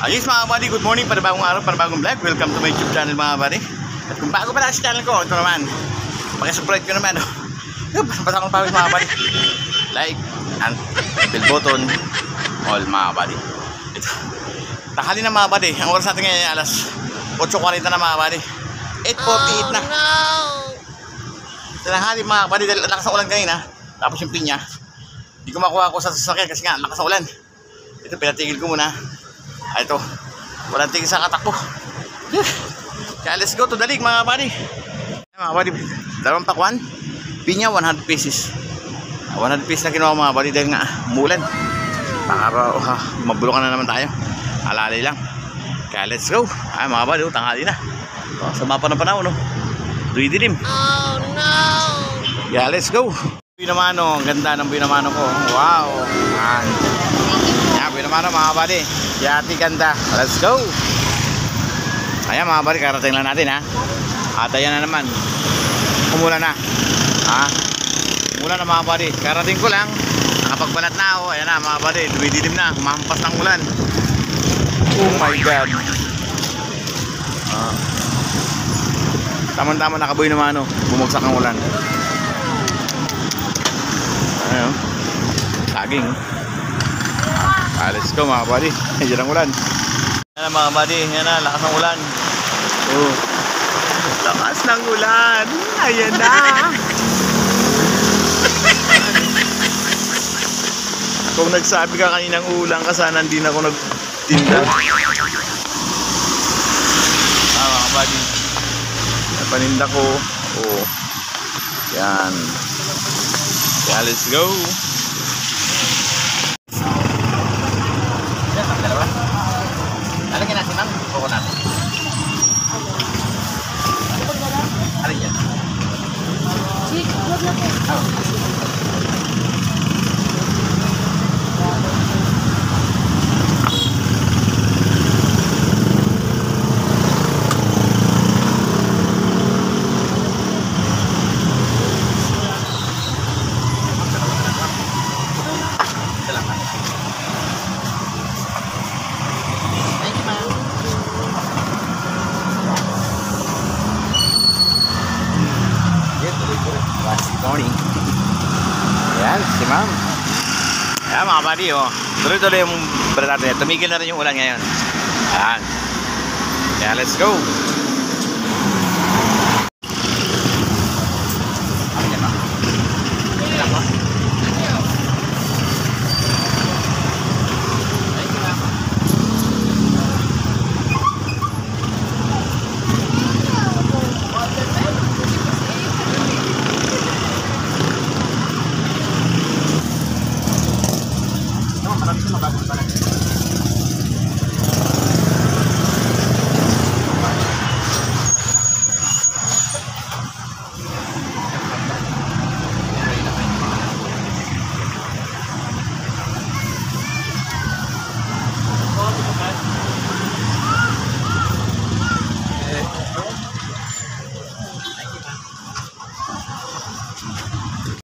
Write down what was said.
Ayos mga buddy, good morning, panibagong araw, panibagong vlog. Welcome to my YouTube channel mga buddy. At kung bago pa lang sa channel ko, ito naman, pakisubscribe ko naman. Basta kong pawis mga buddy. Like and bell button, all mga buddy. Ito, tanghali na mga buddy. Ang oras natin ngayon ay alas 8:40 na mga buddy. 8:48 na. Tanghali mga buddy, dahil lakas ng ulan kanina. Tapos yung pinya, hindi ko makuha ako sa sasakyan kasi nga lakas ng ulan. Ito, pinatigil ko muna. Ay, ito, walang tigil sa katakbo. Kaya let's go to the league mga buddy. Mga buddy, dalawang pakwan, pinya 100 pieces. 100 pieces na kinuha mga buddy dahil nga umulan. Para mabulungan na naman tayo. Alalay lang. Kaya let's go. Ay mga buddy, tanghali na. Sa mapa ng panahon, duwi dilim. Oh no. Kaya let's go. Buwi naman, ang ganda ng buwi naman ko. Wow. Yan, buwi naman mga buddy. Yati ganda. Let's go. Ayan mga buddy, karating lang natin ha. At ayan na naman. Umulan na. Ha? Umulan na mga buddy. Karating ko lang. Nakapagbalat na ako. Ayan na mga buddy. Dumidilim na. Humampas ng ulan. Oh my God. Tama-tama nakabuhay naman bumagsak ang ulan. Ayan. Saging. Let's go mga buddy. Yan ang ulan. Yan na mga buddy. Yan na, lakas ng ulan. Oh. Lakas ng ulan. Ayan na. Kung nagsabi ka kaninang ulan ka, sana hindi na ako nagtinda. Mga buddy. Napaninda ko. Oh. Yan. Kaya let's go. Lalagyan natin ng coconut. Alin yan? Huwag na po. Morning. Ayan, si ma'am. Ayan mga buddy, tuloy-tuloy yung brad natin. Tumigil na rin yung ulan ngayon. Ayan. Ayan, let's go.